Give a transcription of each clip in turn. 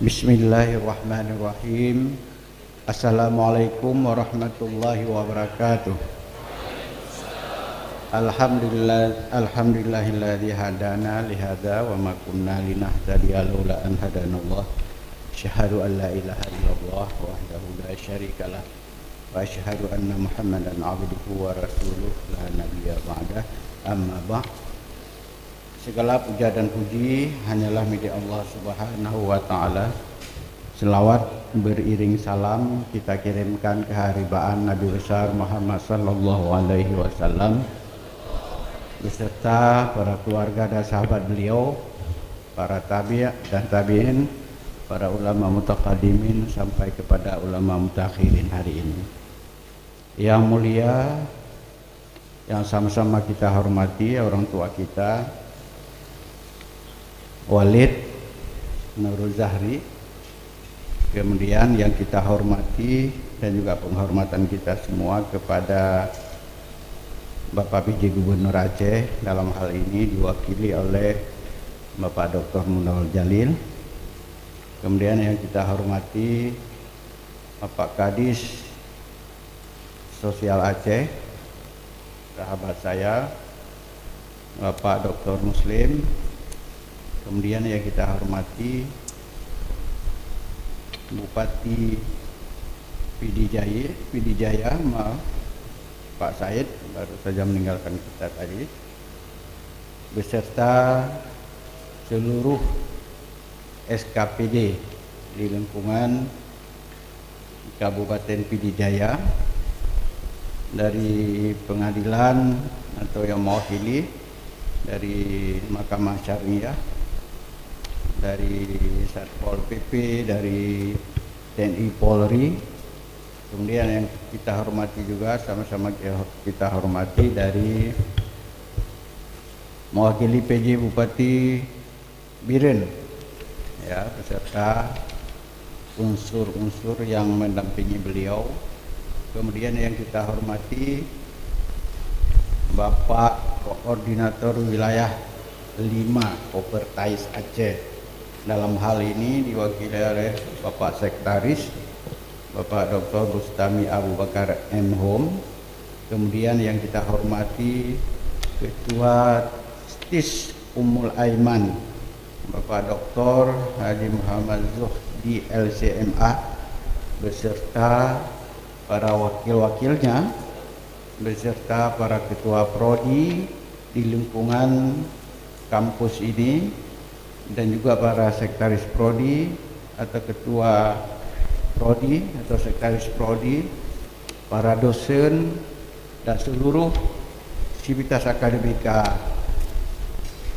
Bismillahirrahmanirrahim. Assalamualaikum warahmatullahi wabarakatuh. Alhamdulillahilladzi hadana lihada wa ma kunna linahtadiya laula an hadanallah. Asyhadu an la ilaha illallah wahdahu la syarikalah wa asyhadu anna Muhammadan abduhu wa rasuluh la nabiyya ba'dah. Amma ba'd. Segala puja dan puji hanyalah milik Allah Subhanahu wa taala. Selawat beriring salam kita kirimkan ke haribaan Nabi besar Muhammad sallallahu alaihi wasallam beserta para keluarga dan sahabat beliau, para tabi' dan tabi'in, para ulama mutaqaddimin sampai kepada ulama mutakhirin hari ini. Yang mulia, yang sama-sama kita hormati orang tua kita Walid Nurul Zahri, kemudian yang kita hormati dan juga penghormatan kita semua kepada Bapak PJ Gubernur Aceh, dalam hal ini diwakili oleh Bapak Dr. Munawar Jalil. Kemudian yang kita hormati Bapak Kadis Sosial Aceh, sahabat saya Bapak Dr. Muslim. Kemudian yang kita hormati Bupati Pidijaya, Pak Said, baru saja meninggalkan kita tadi, beserta seluruh SKPD di lingkungan Kabupaten Pidijaya, dari pengadilan atau yang mewakili, dari Mahkamah Syariah, dari Satpol PP, dari TNI Polri, kemudian yang kita hormati juga sama-sama kita hormati dari mewakili PJ Bupati Biren, ya, beserta unsur-unsur yang mendampingi beliau. Kemudian yang kita hormati Bapak Koordinator Wilayah 5 Kopertais Aceh, dalam hal ini diwakili oleh Bapak Sekretaris Bapak Dr. Bustami Abu Bakar M.Hom. Kemudian yang kita hormati Ketua STIS Ummul Aiman Bapak Dr. Haji Muhammad Zuhdi LCMA beserta para wakil-wakilnya, beserta para ketua prodi di lingkungan kampus ini, dan juga para sekretaris prodi atau ketua prodi atau sekretaris prodi, para dosen dan seluruh sivitas akademika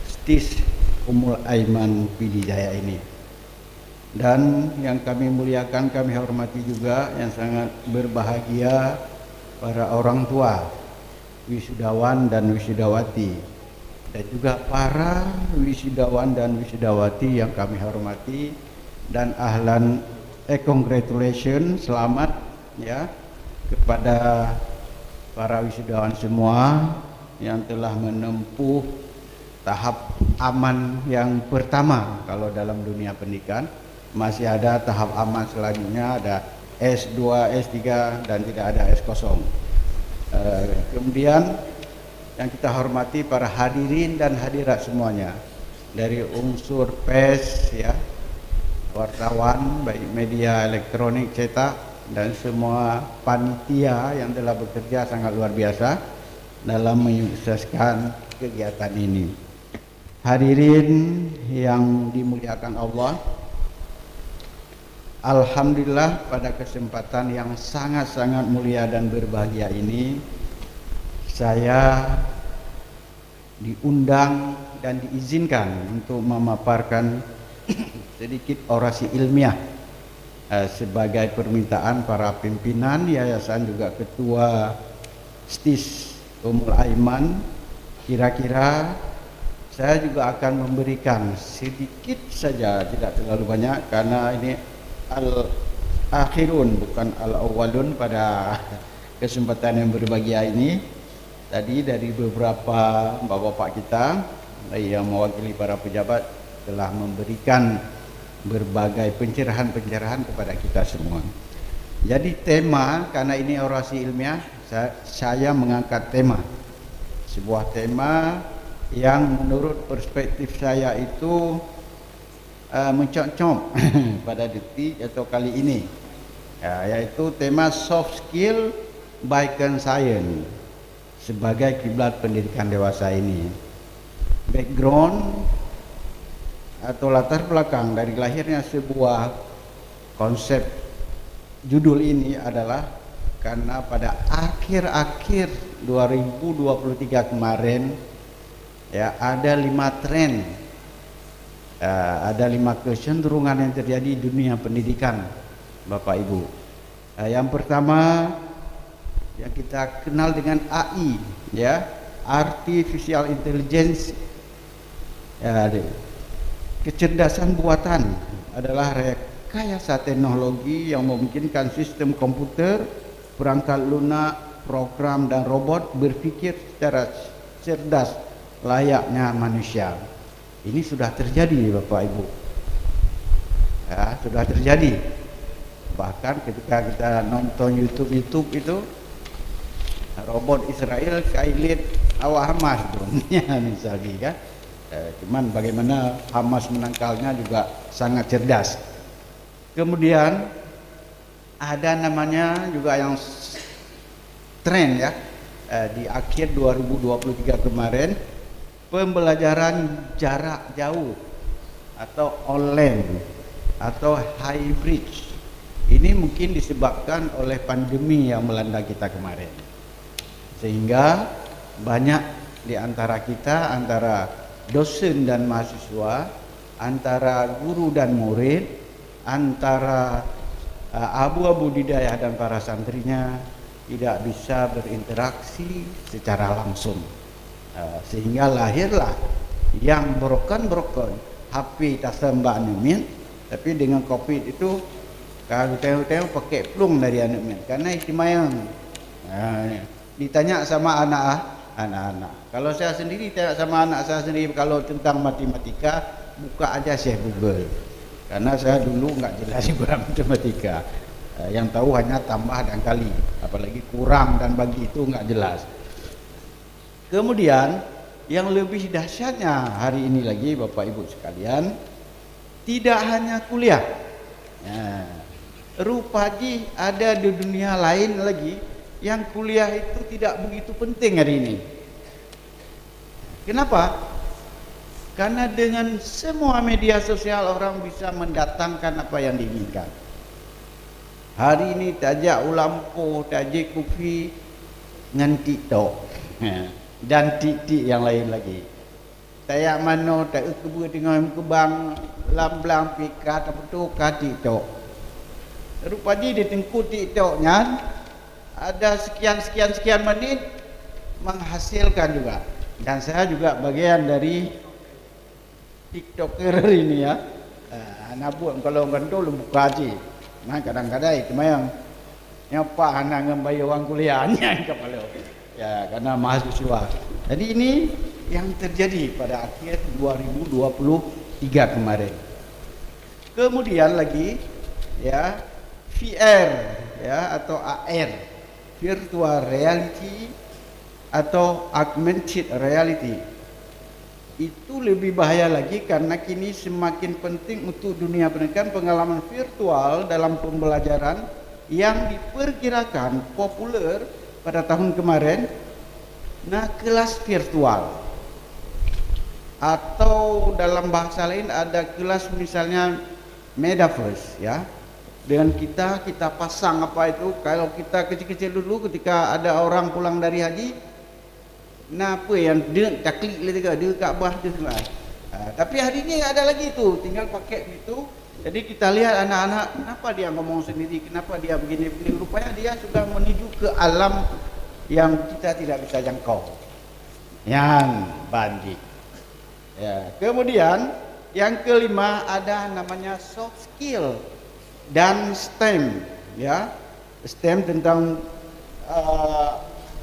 STIS Ummul Aiman Pidijaya ini. Dan yang kami muliakan, kami hormati juga yang sangat berbahagia para orang tua, wisudawan dan wisudawati, dan juga para wisudawan dan wisudawati yang kami hormati, dan ahlan congratulations, selamat ya kepada para wisudawan semua yang telah menempuh tahap aman yang pertama. Kalau dalam dunia pendidikan masih ada tahap aman selanjutnya, ada S2, S3 dan tidak ada S0. Kemudian yang kita hormati para hadirin dan hadirat semuanya, dari unsur pers, ya, wartawan, baik media elektronik, cetak, dan semua panitia yang telah bekerja sangat luar biasa dalam menyukseskan kegiatan ini. Hadirin yang dimuliakan Allah, alhamdulillah pada kesempatan yang sangat-sangat mulia dan berbahagia ini saya diundang dan diizinkan untuk memaparkan sedikit orasi ilmiah sebagai permintaan para pimpinan yayasan, juga ketua STIS Ummul Aiman. Kira-kira saya juga akan memberikan sedikit saja, tidak terlalu banyak, karena ini al-akhirun bukan al-awwalun pada kesempatan yang berbahagia ini. Tadi dari beberapa bapak-bapak kita yang mewakili para pejabat telah memberikan berbagai pencerahan-pencerahan kepada kita semua. Jadi tema, karena ini orasi ilmiah, saya mengangkat tema, sebuah tema yang menurut perspektif saya itu mencocok pada detik atau kali ini, yaitu tema soft skill by science sebagai kiblat pendidikan dewasa ini. Background atau latar belakang dari lahirnya sebuah konsep judul ini adalah karena pada akhir-akhir 2023 kemarin ya ada 5 tren, ada 5 kecenderungan yang terjadi di dunia pendidikan, Bapak Ibu. Yang pertama yang kita kenal dengan AI, ya, artificial intelligence, ya, kecerdasan buatan adalah rekayasa teknologi yang memungkinkan sistem komputer, perangkat lunak, program dan robot berpikir secara cerdas layaknya manusia. Ini sudah terjadi, Bapak Ibu, ya, sudah terjadi. Bahkan ketika kita nonton YouTube itu robot Israel kailit awak Hamas ya, misalnya kan. Cuman bagaimana Hamas menangkalnya juga sangat cerdas. Kemudian ada namanya juga yang tren ya, di akhir 2023 kemarin, pembelajaran jarak jauh atau online atau hybrid. Ini mungkin disebabkan oleh pandemi yang melanda kita kemarin, sehingga banyak di antara kita, antara dosen dan mahasiswa, antara guru dan murid, antara abu-abu budidaya dan para santrinya tidak bisa berinteraksi secara langsung, sehingga lahirlah yang broken HP tasambak nemin, tapi dengan COVID itu kalau tengok pakai plung dari anak karena istimayang. Ditanya sama anak-anak. Kalau saya sendiri tanya sama anak saya sendiri kalau tentang matematika, buka aja Syekh Google. Karena saya dulu nggak jelas guna matematika. Yang tahu hanya tambah dan kali, apalagi kurang dan bagi itu nggak jelas. Kemudian yang lebih dahsyatnya hari ini lagi, Bapak Ibu sekalian, tidak hanya kuliah. Rupanya ada di dunia lain lagi yang kuliah itu tidak begitu penting hari ini. Kenapa? Karena dengan semua media sosial orang bisa mendatangkan apa yang diinginkan. Hari ini tajak ulampo, tajak kopi dengan TikTok dan titik yang lain lagi. Tayak mano tak kebu dengan kebang lamblang pikat apa tu ka TikTok. Rupanya di tengku TikToknya ada sekian menit menghasilkan juga. Dan saya juga bagian dari TikToker ini ya. Anak buat kalau gantol buka aja. Nah kadang-kadang itu yang nyapa anak ngembayar uang kuliahnya kepala. Ya karena mahasiswa. Jadi ini yang terjadi pada akhir 2023 kemarin. Kemudian lagi ya VR ya atau AR, virtual reality atau augmented reality. Itu lebih bahaya lagi karena kini semakin penting untuk dunia pendidikan pengalaman virtual dalam pembelajaran yang diperkirakan populer pada tahun kemarin. Nah, kelas virtual atau dalam bahasa lain ada kelas misalnya metaverse ya. Dengan kita pasang apa itu, kalau kita kecil-kecil dulu ketika ada orang pulang dari haji, nah apa yang dia tak klik dia Kaabah dia semua. Tapi hari ini ada lagi itu, tinggal pakai itu. Jadi kita lihat anak-anak, kenapa dia ngomong sendiri, kenapa dia begini-begini, rupanya dia sudah menuju ke alam yang kita tidak bisa jangkau. Yang banding. Ya, kemudian yang kelima ada namanya soft skill dan STEM ya. STEM tentang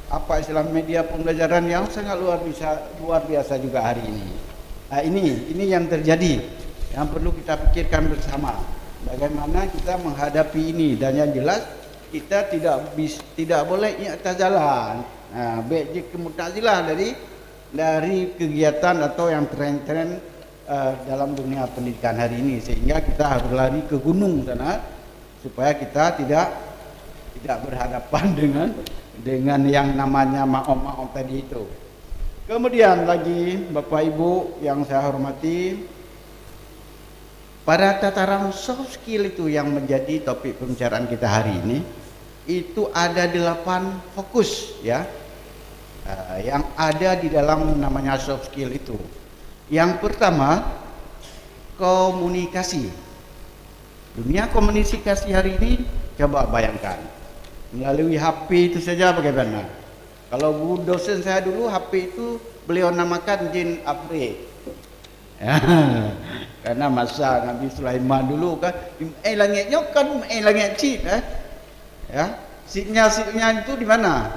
apa istilah media pembelajaran yang sangat luar biasa juga hari ini. Ini yang terjadi yang perlu kita pikirkan bersama. Bagaimana kita menghadapi ini, dan yang jelas kita tidak boleh i'tizalah. Baik ke Mu'tazilah dari kegiatan atau yang tren-tren dalam dunia pendidikan hari ini, sehingga kita harus lari ke gunung sana supaya kita tidak berhadapan dengan yang namanya maom tadi itu. Kemudian lagi Bapak Ibu yang saya hormati, pada tataran soft skill itu yang menjadi topik pembicaraan kita hari ini, itu ada 8 fokus ya, yang ada di dalam namanya soft skill itu. Yang pertama, komunikasi. Dunia komunikasi hari ini, coba bayangkan, melalui HP itu saja bagaimana. Kalau bu dosen saya dulu, HP itu beliau namakan jin upgrade ya, karena masa Nabi Sulaiman dulu kan, langitnya kan langit cip ya, sinyal itu di mana?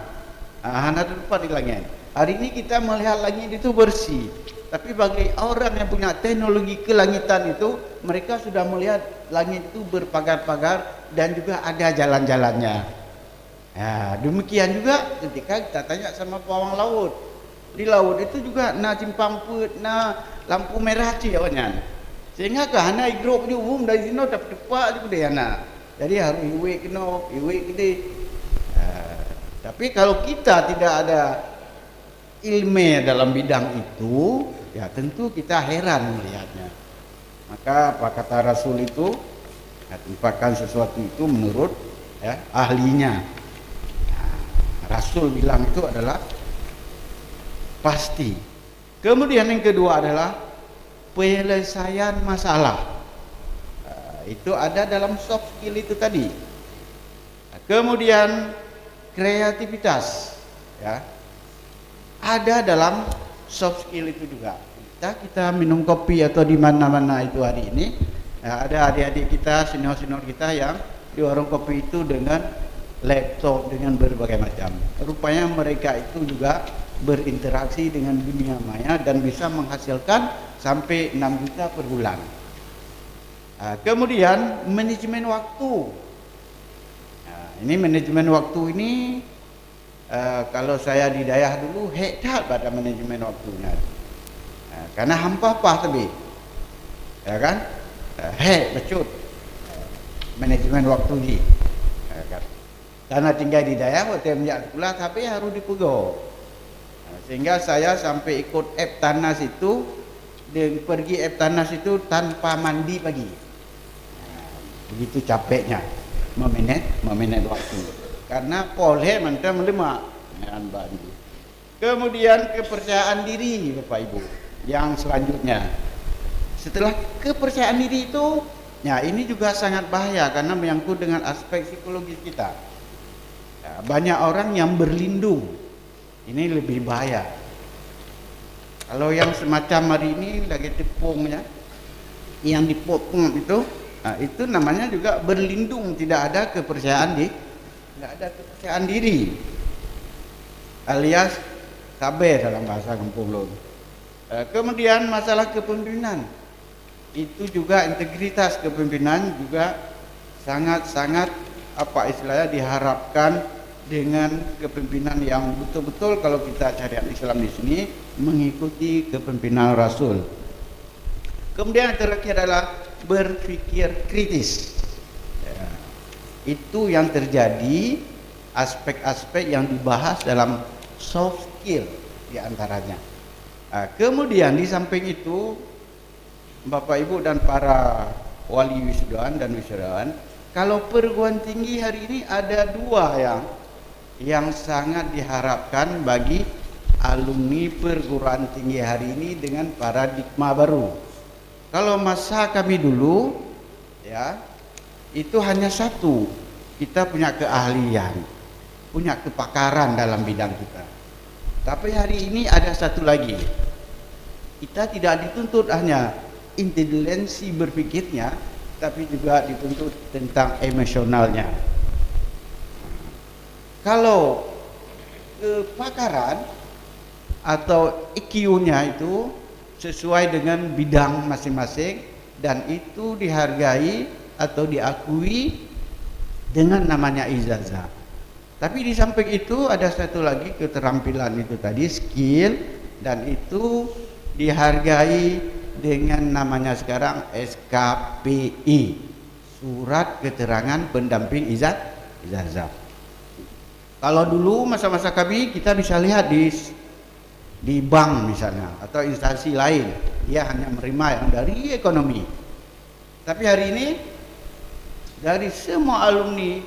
Hanya lupa di langit. Hari ini kita melihat langit itu bersih, tapi bagi orang yang punya teknologi kelangitan itu, mereka sudah melihat langit itu berpagar-pagar dan juga ada jalan-jalannya. Ya, demikian juga ketika kita tanya sama pawang laut, di laut itu juga na simpang put, na lampu merah ciawannya, sehingga hana igro di umum dari sini dapat tepat di na. Jadi harus iwe gede. Tapi kalau kita tidak ada ilmu dalam bidang itu, ya tentu kita heran melihatnya. Maka apa kata Rasul itu, tempatkan sesuatu itu menurut ya, ahlinya. Rasul bilang itu adalah pasti. Kemudian yang kedua adalah penyelesaian masalah. Itu ada dalam soft skill itu tadi. Kemudian kreativitas ya, ada dalam soft skill itu juga. Kita minum kopi atau di mana-mana itu hari ini, ya, ada adik-adik kita, senior-senior kita yang di warung kopi itu dengan laptop, dengan berbagai macam. Rupanya mereka itu juga berinteraksi dengan dunia maya dan bisa menghasilkan sampai 6 juta per bulan. Kemudian manajemen waktu. Ini manajemen waktu ini, kalau saya di daerah dulu hebat pada manajemen waktunya. Karena hampa apa tapi, ya kan? Becut manajemen waktu ni. Karena tinggal di daerah, waktu menjak sekolah tapi harus dipegang. Sehingga saya sampai ikut Eptanas itu, dan pergi Eptanas itu tanpa mandi pagi. Begitu capeknya memanage waktu. Karena polhe mantap melemak dengan banjir. Kemudian kepercayaan diri Bapak Ibu. Yang selanjutnya, setelah kepercayaan diri itu, ya ini juga sangat bahaya karena menyangkut dengan aspek psikologis kita. Ya, banyak orang yang berlindung, ini lebih bahaya. Kalau yang semacam hari ini lagi tepungnya, yang dipotong itu namanya juga berlindung, tidak ada kepercayaan diri, alias sabar dalam bahasa kampung lo. Kemudian masalah kepemimpinan, itu juga integritas kepemimpinan juga sangat-sangat diharapkan dengan kepemimpinan yang betul-betul, kalau kita syariat Islam di sini mengikuti kepemimpinan Rasul. Kemudian yang terakhir adalah berpikir kritis. Ya, itu yang terjadi, aspek-aspek yang dibahas dalam soft skill diantaranya. Kemudian di samping itu, Bapak Ibu dan para wali wisudawan dan wisudawan, kalau perguruan tinggi hari ini ada 2 yang sangat diharapkan bagi alumni perguruan tinggi hari ini dengan paradigma baru. Kalau masa kami dulu, ya, itu hanya 1, kita punya keahlian, punya kepakaran dalam bidang kita. Tapi hari ini ada 1 lagi, kita tidak dituntut hanya intelijensi berpikirnya, tapi juga dituntut tentang emosionalnya. Kalau kepakaran atau IQ-nya itu sesuai dengan bidang masing-masing, dan itu dihargai atau diakui dengan namanya ijazah. Tapi di samping itu ada satu lagi keterampilan itu tadi, skill, dan itu dihargai dengan namanya sekarang SKPI, surat keterangan pendamping ijazah. Kalau dulu masa-masa kami kita bisa lihat di bank misalnya atau instansi lain, dia hanya menerima yang dari ekonomi. Tapi hari ini dari semua alumni,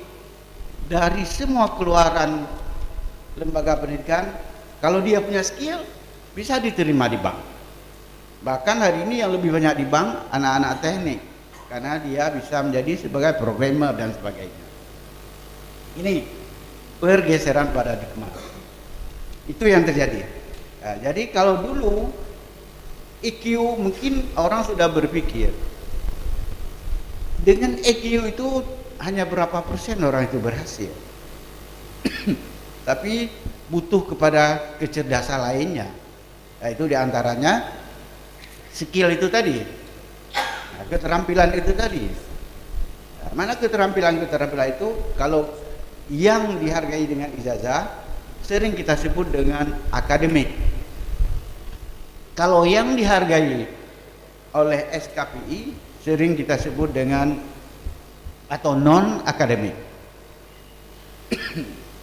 dari semua keluaran lembaga pendidikan, kalau dia punya skill bisa diterima di bank. Bahkan hari ini yang lebih banyak di bank anak-anak teknik, karena dia bisa menjadi sebagai programmer dan sebagainya. Ini pergeseran paradigma. Itu yang terjadi. Nah, jadi kalau dulu EQ mungkin orang sudah berpikir dengan EQ itu hanya berapa persen orang itu berhasil. Tapi butuh kepada kecerdasan lainnya. Yaitu diantaranya skill itu tadi, keterampilan itu tadi. Nah, mana keterampilan itu kalau yang dihargai dengan ijazah sering kita sebut dengan akademik. Kalau yang dihargai oleh SKPI sering kita sebut dengan atau non akademik.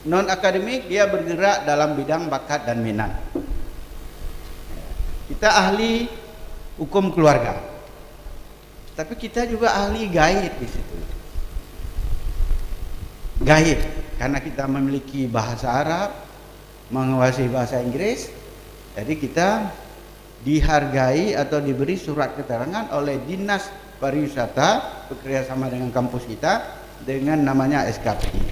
Non akademik dia bergerak dalam bidang bakat dan minat. Kita ahli hukum keluarga, tapi kita juga ahli gaib di situ. Gaib karena kita memiliki bahasa Arab, menguasai bahasa Inggris, jadi kita dihargai atau diberi surat keterangan oleh Dinas Pariwisata bekerjasama dengan kampus kita dengan namanya SKPI.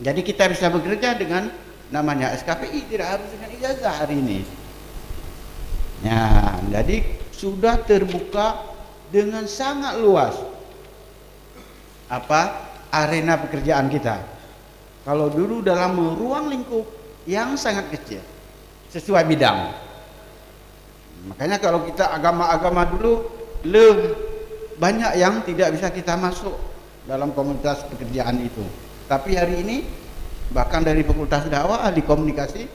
Jadi kita bisa bekerja dengan namanya SKPI, tidak harus dengan ijazah hari ini. Ya, jadi sudah terbuka dengan sangat luas arena pekerjaan kita. Kalau dulu dalam ruang lingkup yang sangat kecil sesuai bidang. Makanya kalau kita agama-agama dulu banyak yang tidak bisa kita masuk dalam komunitas pekerjaan itu. Tapi hari ini bahkan dari fakultas dakwah ahli komunikasi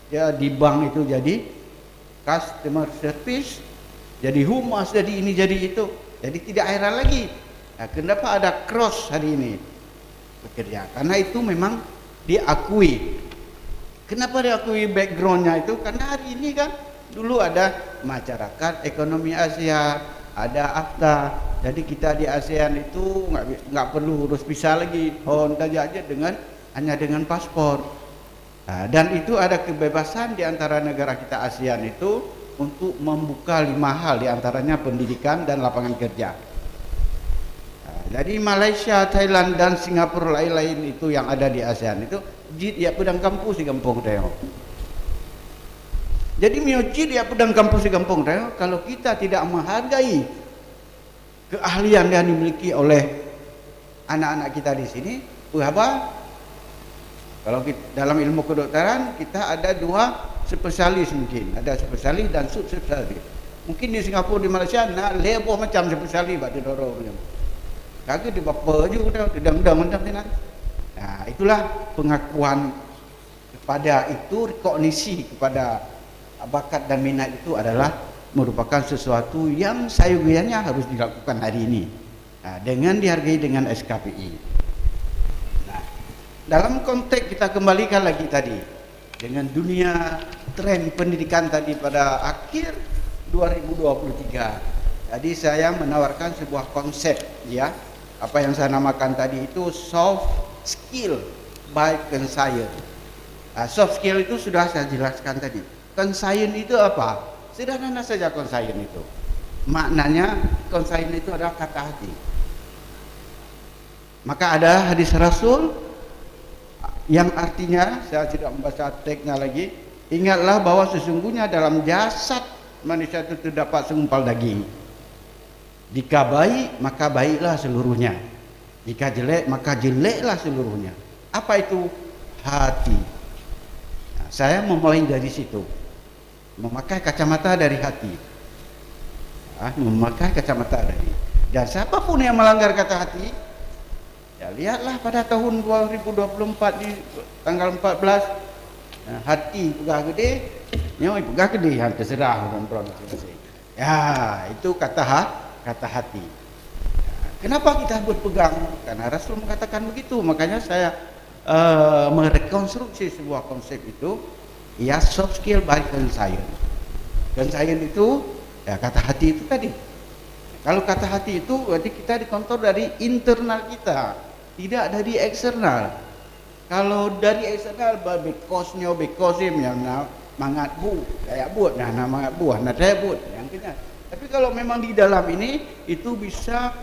ya di bank itu jadi customer service, jadi humas, jadi ini jadi itu. Jadi tidak heran lagi. Nah, kenapa ada cross hari ini bekerja? Karena itu memang diakui. Kenapa diakui backgroundnya itu? Karena hari ini kan dulu ada masyarakat ekonomi Asia, ada AFTA. Jadi kita di ASEAN itu nggak perlu urus visa lagi, Honda aja hanya dengan paspor. Nah, dan itu ada kebebasan di antara negara kita ASEAN itu untuk membuka 5 hal, diantaranya pendidikan dan lapangan kerja. Nah, jadi Malaysia, Thailand dan Singapura lain-lain itu yang ada di ASEAN itu ya pedang kampus di kampung tengok. Jadi miuji dia pedang kampus di kampung tengok kalau kita tidak menghargai keahlian yang dimiliki oleh anak-anak kita di sini, apa? Kalau kita, dalam ilmu kedokteran kita ada 2 spesialis mungkin, ada spesialis dan subspesialis. Mungkin di Singapura, di Malaysia, lebih macam spesialis bak didorong macam. Kagak di bapa juga dedang-dedang macam ni. Nah, itulah pengakuan kepada itu, rekognisi kepada bakat dan minat itu adalah merupakan sesuatu yang sayugianya harus dilakukan hari ini. Nah, dengan dihargai dengan SKPI. Nah, dalam konteks kita kembalikan lagi tadi dengan dunia tren pendidikan tadi pada akhir 2023. Jadi saya menawarkan sebuah konsep ya, apa yang saya namakan tadi itu soft skill by conscience. Nah, soft skill itu sudah saya jelaskan tadi. Conscience itu apa? Sederhana saja conscience itu. Maknanya conscience itu adalah kata hati. Maka ada hadis Rasul yang artinya, saya tidak membaca teksnya lagi, ingatlah bahwa sesungguhnya dalam jasad manusia itu terdapat segumpal daging. Jika baik maka baiklah seluruhnya, jika jelek maka jeleklah seluruhnya. Apa itu? Hati. Nah, saya memulai dari situ, memakai kacamata dari hati. memakai kacamata tadi. Dan siapapun yang melanggar kata hati, ya lihatlah pada tahun 2024 di tanggal 14, hati pegah gede, nyawa pegah gede, terserah orang-orang masing-masing. Ya, itu kata hati. Kenapa kita berpegang? Karena Rasul mengatakan begitu. Makanya saya merekonstruksi sebuah konsep itu, ya soft skill by conscience. Conscience itu, ya kata hati itu tadi. Kalau kata hati itu berarti kita dikontrol dari internal kita, tidak dari eksternal. Kalau dari eksternal, bekosim yang mangat bu, kayak buat, nah mangat buah, nah saya buat, yang kena. Tapi kalau memang di dalam ini itu bisa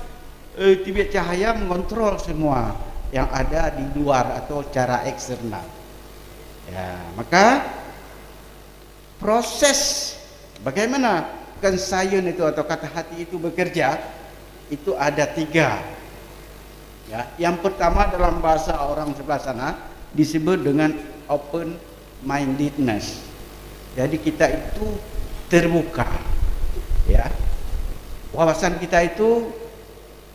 tibet cahaya mengontrol semua yang ada di luar atau cara eksternal. Ya, maka proses bagaimana conscience itu atau kata hati itu bekerja itu ada 3. Ya, yang pertama dalam bahasa orang sebelah sana disebut dengan open mindedness. Jadi kita itu terbuka. Ya. Wawasan kita itu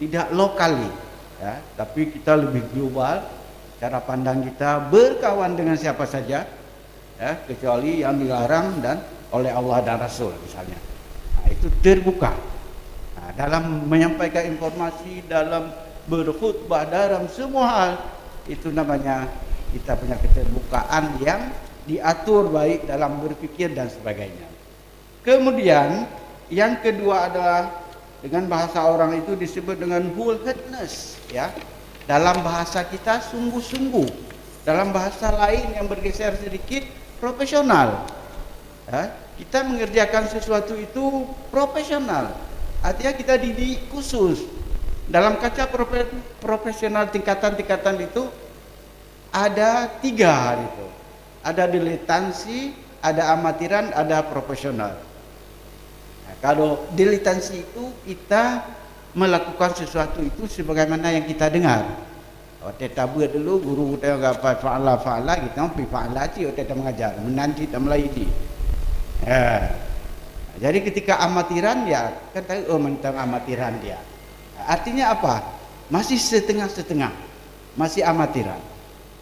tidak lokali, ya, tapi kita lebih global. Cara pandang kita berkawan dengan siapa saja, ya, kecuali yang dilarang dan oleh Allah dan Rasul misalnya. Nah, itu terbuka. Nah, dalam menyampaikan informasi, dalam berkhutbah, dalam semua hal itu namanya kita punya keterbukaan yang diatur baik dalam berpikir dan sebagainya. Kemudian yang kedua adalah dengan bahasa orang itu disebut dengan wholeheartedness, ya. Dalam bahasa kita sungguh-sungguh. Dalam bahasa lain yang bergeser sedikit, profesional. Ya, kita mengerjakan sesuatu itu profesional. Artinya kita didik khusus. Dalam kaca profesional tingkatan-tingkatan itu ada 3 itu. Ada diletansi, ada amatiran, ada profesional. Kalau diletansi itu kita melakukan sesuatu itu sebagaimana yang kita dengar. Kita buat dulu guru kita apa fa'ala kita pergi fa'ala ci kita mengajar menanti dan melaidi. Jadi ketika amatiran ya kan tahu tentang amatiran dia. Artinya apa? Masih setengah-setengah. Masih amatiran.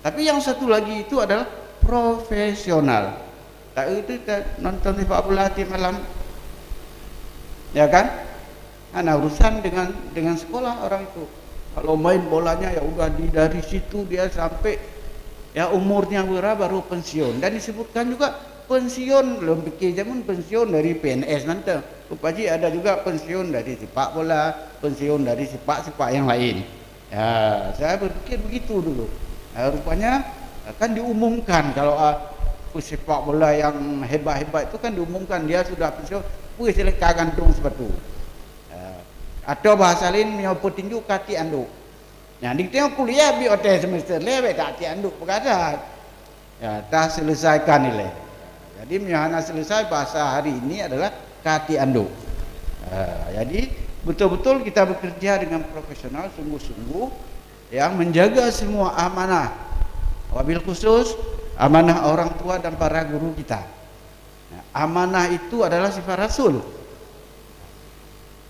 Tapi yang satu lagi itu adalah profesional. Tak itu nonton sepak bola di malam. Ya kan? Nah, urusan dengan sekolah orang itu. Kalau main bolanya ya udah dari situ dia sampai ya umurnya berapa baru pensiun. Dan disebutkan juga pensiun belum pikir zaman pensiun dari PNS nanti. Rupanya ada juga pensiun dari sepak bola, pensiun dari sepak yang lain. Ya, saya berpikir begitu dulu. Nah, rupanya akan diumumkan kalau sepak bola yang hebat-hebat itu kan diumumkan dia sudah pensiun. Wih seleka gantung sepatu. Atau bahasa lain menyopo tinju kati anduk. Nah, di tengok kuliah bi hotel semester lewat kati anduk berkata. Ya, dah selesaikan nilai. Jadi menyahana selesai bahasa hari ini adalah kati anduk. Jadi betul-betul kita bekerja dengan profesional sungguh-sungguh yang menjaga semua amanah. Wabil khusus amanah orang tua dan para guru kita. Amanah itu adalah sifat Rasul.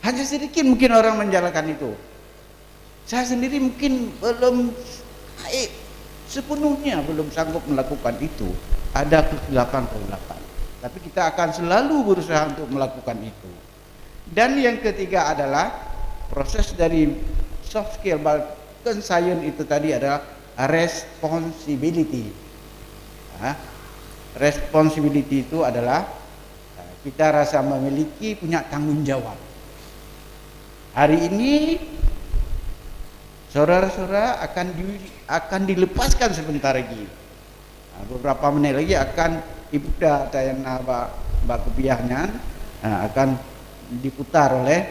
Hanya sedikit mungkin orang menjalankan itu. Saya sendiri mungkin belum sepenuhnya belum sanggup melakukan itu. Ada kegelapan. Tapi kita akan selalu berusaha untuk melakukan itu. Dan yang ketiga adalah proses dari soft skill conscience itu tadi adalah responsibility. Responsibility itu adalah kita rasa memiliki punya tanggung jawab. Hari ini saudara-saudara akan dilepaskan sebentar lagi. Beberapa menit lagi akan ibunda dayana mbak kebiahnya akan diputar oleh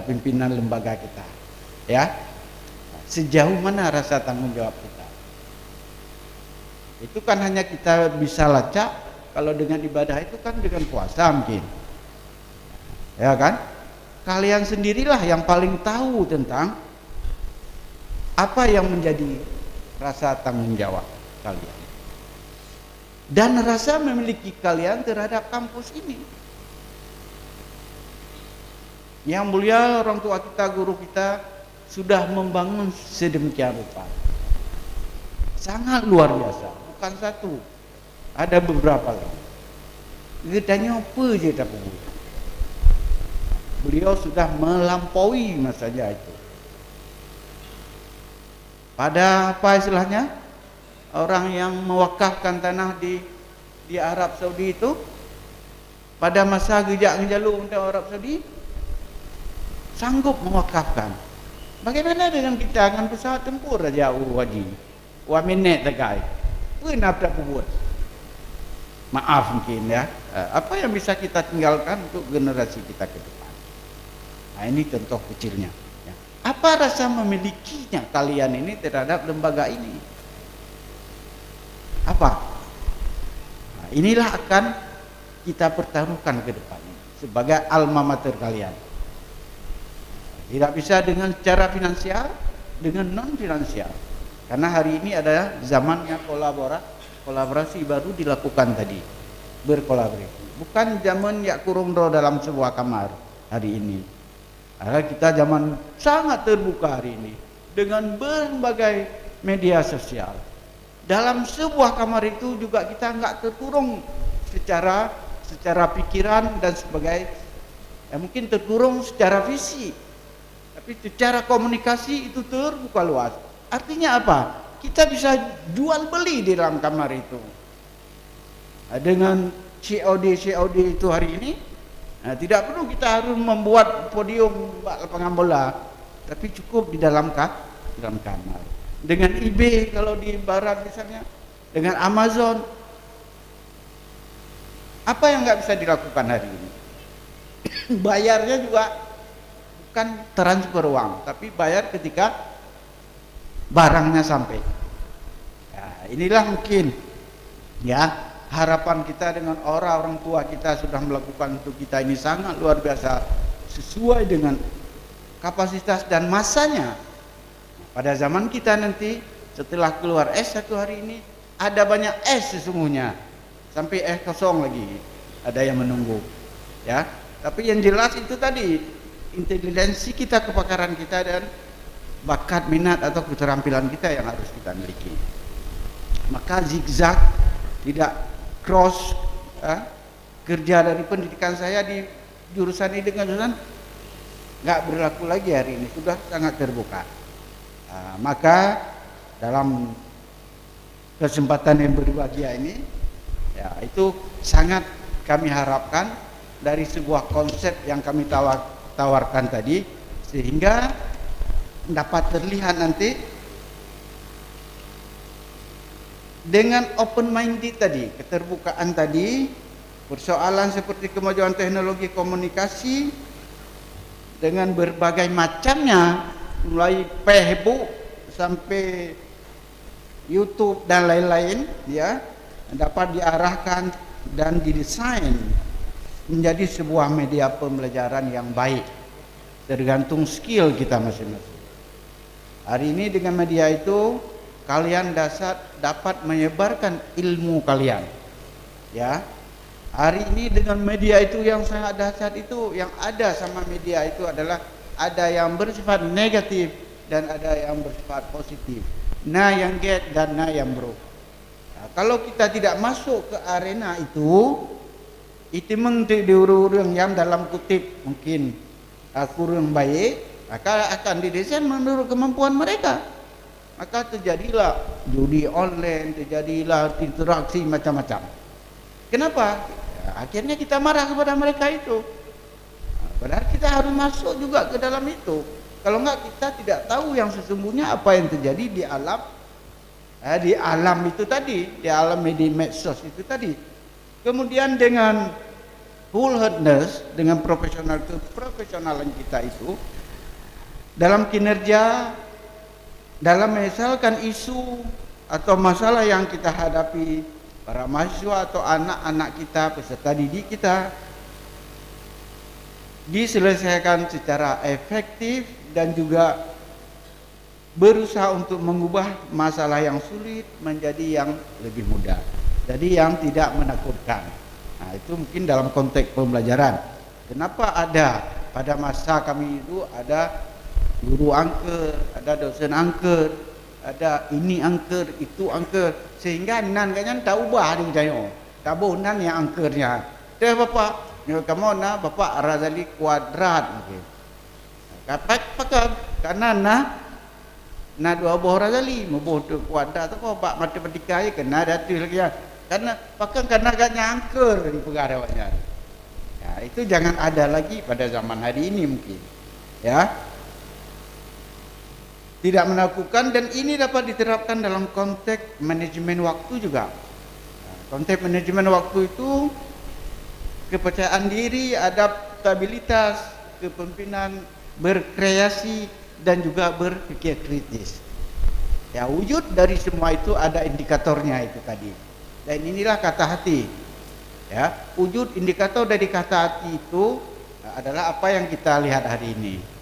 pimpinan lembaga kita. Ya, sejauh mana rasa tanggung jawab kita? Itu kan hanya kita bisa lacak kalau dengan ibadah itu kan dengan puasa mungkin. Ya kan? Kalian sendirilah yang paling tahu tentang apa yang menjadi rasa tanggung jawab kalian. Dan rasa memiliki kalian terhadap kampus ini. Yang mulia orang tua kita, guru kita sudah membangun sedemikian rupa. Sangat luar biasa, bukan satu, ada beberapa lagi. Gedanya apa je tak perlu. Beliau sudah melampaui masanya itu. Pada apa istilahnya? Orang yang mewakafkan tanah di Arab Saudi itu pada masa gejak-gejaluk untuk Arab Saudi sanggup mewakafkan. Bagaimana dengan kita dengan pesawat tempur aja haji? Wah minit tegai. Pernah tak buat? Maaf mungkin ya. Apa yang bisa kita tinggalkan untuk generasi kita ke depan? Nah, ini contoh kecilnya. Ya. Apa rasa memilikinya kalian ini terhadap lembaga ini? Apa? Nah, inilah akan kita pertaruhkan ke depan sebagai alma mater kalian. Tidak bisa dengan secara finansial, dengan non finansial. Karena hari ini adalah zamannya kolaborasi baru dilakukan tadi, berkolaborasi. Bukan zaman yang kurung dalam sebuah kamar hari ini. Karena kita zaman sangat terbuka hari ini dengan berbagai media sosial. Dalam sebuah kamar itu juga kita enggak terkurung secara pikiran dan sebagai mungkin terkurung secara fisik, tapi secara komunikasi itu terbuka luas. Artinya apa? Kita bisa jual beli di dalam kamar itu. Dengan COD itu hari ini, tidak perlu kita harus membuat podium lapangan bola, tapi cukup di dalam kamar. Dengan eBay kalau di barat misalnya, dengan Amazon, apa yang nggak bisa dilakukan hari ini? Bayarnya juga bukan transfer uang, tapi bayar ketika barangnya sampai. Ya, inilah mungkin ya harapan kita dengan orang tua kita sudah melakukan untuk kita ini sangat luar biasa sesuai dengan kapasitas dan masanya. Pada zaman kita nanti setelah keluar S1 hari ini ada banyak S sesungguhnya sampai S kosong lagi ada yang menunggu ya. Tapi yang jelas itu tadi intelijensi kita, kepakaran kita dan bakat, minat atau keterampilan kita yang harus kita miliki. Maka zigzag tidak cross kerja dari pendidikan saya di jurusan ini dengan jurusan nggak berlaku lagi hari ini, sudah sangat terbuka. Maka dalam kesempatan yang berbahagia ini ya itu sangat kami harapkan dari sebuah konsep yang kami tawarkan tadi sehingga dapat terlihat nanti dengan open minded tadi, keterbukaan tadi, persoalan seperti kemajuan teknologi komunikasi dengan berbagai macamnya, mulai Facebook sampai YouTube dan lain-lain ya, dapat diarahkan dan didesain menjadi sebuah media pembelajaran yang baik, tergantung skill kita masing-masing. Hari ini dengan media itu kalian dapat menyebarkan ilmu kalian ya. Hari ini dengan media itu yang sangat dahsyat itu, yang ada sama media itu adalah ada yang bersifat negatif dan ada yang bersifat positif. Nah yang get dan nah yang bro. Nah, kalau kita tidak masuk ke arena itu mentik diurung yang dalam kutip mungkin kurang baik, maka akan didesain menurut kemampuan mereka. Maka terjadilah judi online, terjadilah interaksi macam-macam. Kenapa? Ya, akhirnya kita marah kepada mereka itu. Padahal kita harus masuk juga ke dalam itu. Kalau enggak kita tidak tahu yang sesungguhnya apa yang terjadi di alam itu tadi, di alam media medsos itu tadi. Kemudian dengan full-heartedness, dengan profesionalan kita itu dalam kinerja, dalam misalkan isu atau masalah yang kita hadapi, para mahasiswa atau anak-anak kita, peserta didik kita, diselesaikan secara efektif dan juga berusaha untuk mengubah masalah yang sulit menjadi yang lebih mudah, jadi yang tidak menakutkan. Nah, itu mungkin dalam konteks pembelajaran. Kenapa ada pada masa kami itu ada guru angker, ada dosen angker, ada ini angker, itu angker, sehingga nan kanya tak ubah ni jayo. Tabu nan yang angkernya. Dia bapak, ni kamu na bapak Razali kuadrat okey. Pakai karena na dua buah Razali, buah tu kuadrat tu bapak matematika je kena datu lagi ya. Karena pakai karena agaknya angker di pegawainya. Ya, itu jangan ada lagi pada zaman hari ini mungkin. Ya. Tidak melakukan, dan ini dapat diterapkan dalam konteks manajemen waktu juga. Konteks manajemen waktu itu kepercayaan diri, adaptabilitas, kepemimpinan, berkreasi, dan juga berpikir kritis. Ya, wujud dari semua itu ada indikatornya itu tadi. Dan inilah kata hati. Ya, wujud indikator dari kata hati itu adalah apa yang kita lihat hari ini.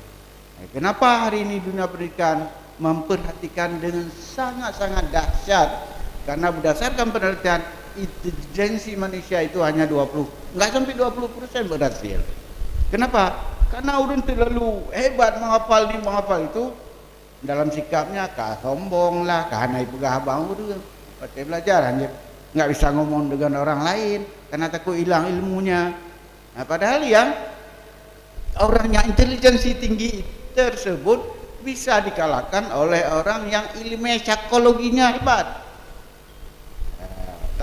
Kenapa hari ini dunia pendidikan memperhatikan dengan sangat-sangat dahsyat? Karena berdasarkan penelitian, intelijensi manusia itu hanya 20, enggak sampai 20% berhasil. Kenapa? Karena orang terlalu hebat menghafal ni menghafal itu, dalam sikapnya kah sombong lah, kah naik pegah abang itu. Pakai belajar hanya enggak bisa ngomong dengan orang lain karena takut hilang ilmunya. Nah, padahal yang orang yang intelijensi tinggi tersebut bisa dikalahkan oleh orang yang ilmu psikologinya hebat.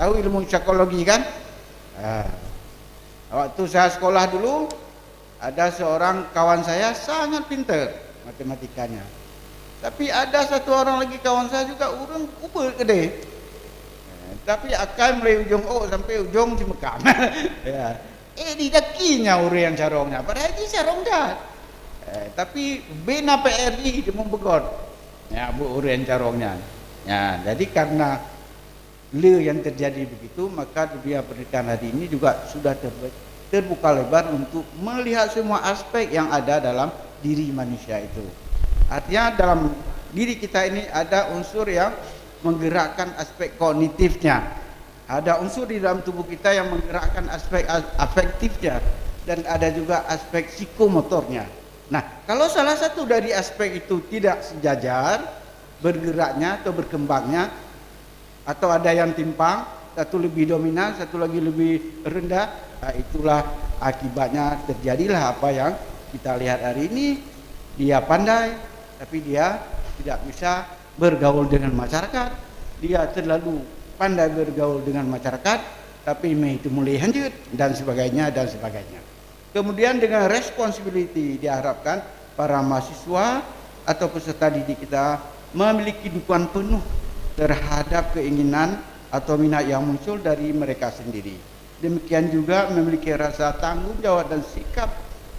Tahu ilmu psikologi kan? Waktu saya sekolah dulu, ada seorang kawan saya sangat pintar matematikanya. Tapi ada satu orang lagi kawan saya juga orang kubur gede. Tapi akan mulai ujung O sampai ujung Cimekam. Ya. Di dakinya orang yang carongnya. Padahal dia carong dah. Tapi bina PRI dia membegot. Ya, bu orang carongnya. Ya, jadi karena yang terjadi begitu, maka dunia pendidikan hari ini juga sudah terbuka lebar untuk melihat semua aspek yang ada dalam diri manusia itu. Artinya dalam diri kita ini ada unsur yang menggerakkan aspek kognitifnya, ada unsur di dalam tubuh kita yang menggerakkan aspek afektifnya, dan ada juga aspek psikomotornya. Nah, kalau salah satu dari aspek itu tidak sejajar bergeraknya atau berkembangnya, atau ada yang timpang, satu lebih dominan, satu lagi lebih rendah, nah itulah akibatnya terjadilah apa yang kita lihat hari ini. Dia pandai, tapi dia tidak bisa bergaul dengan masyarakat. Dia terlalu pandai bergaul dengan masyarakat, tapi itu mulai hancur dan sebagainya dan sebagainya. Kemudian dengan responsibility diharapkan para mahasiswa atau peserta didik kita memiliki dukungan penuh terhadap keinginan atau minat yang muncul dari mereka sendiri. Demikian juga memiliki rasa tanggung jawab dan sikap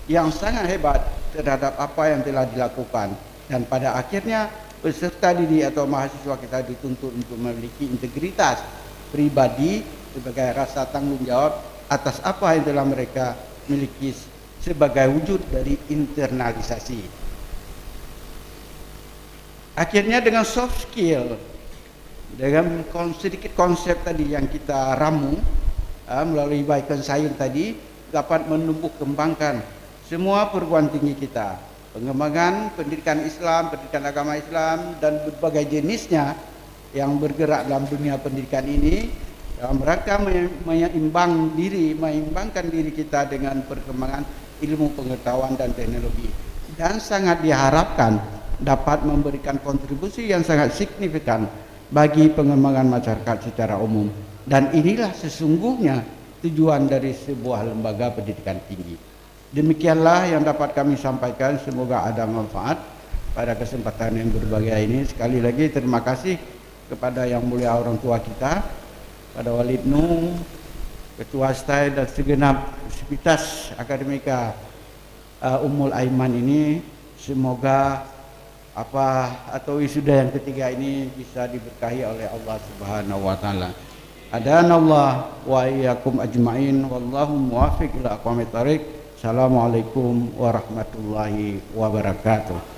yang sangat hebat terhadap apa yang telah dilakukan. Dan pada akhirnya peserta didik atau mahasiswa kita dituntut untuk memiliki integritas pribadi sebagai rasa tanggung jawab atas apa yang telah mereka miliki sebagai wujud dari internalisasi. Akhirnya dengan soft skill, dengan sedikit konsep tadi yang kita ramu melalui baikan sayur tadi, dapat menumbuh kembangkan semua perguruan tinggi kita. Pengembangan pendidikan Islam, pendidikan agama Islam, dan berbagai jenisnya yang bergerak dalam dunia pendidikan ini, dalam rangka menyeimbangkan diri kita dengan perkembangan ilmu pengetahuan dan teknologi, dan sangat diharapkan dapat memberikan kontribusi yang sangat signifikan bagi pengembangan masyarakat secara umum. Dan inilah sesungguhnya tujuan dari sebuah lembaga pendidikan tinggi. Demikianlah yang dapat kami sampaikan, semoga ada manfaat pada kesempatan yang berbahagia ini. Sekali lagi terima kasih kepada yang mulia orang tua kita, pada Walid Nuh, Ketua STAI, dan segenap sivitas akademika Ummul Aiman ini. Semoga wisuda yang ketiga ini bisa diberkahi oleh Allah Subhanahu wa taala. Adanallah wa iyyakum ajmain, wallahu muwaffiq ila aqwamit thariq. Assalamualaikum warahmatullahi wabarakatuh.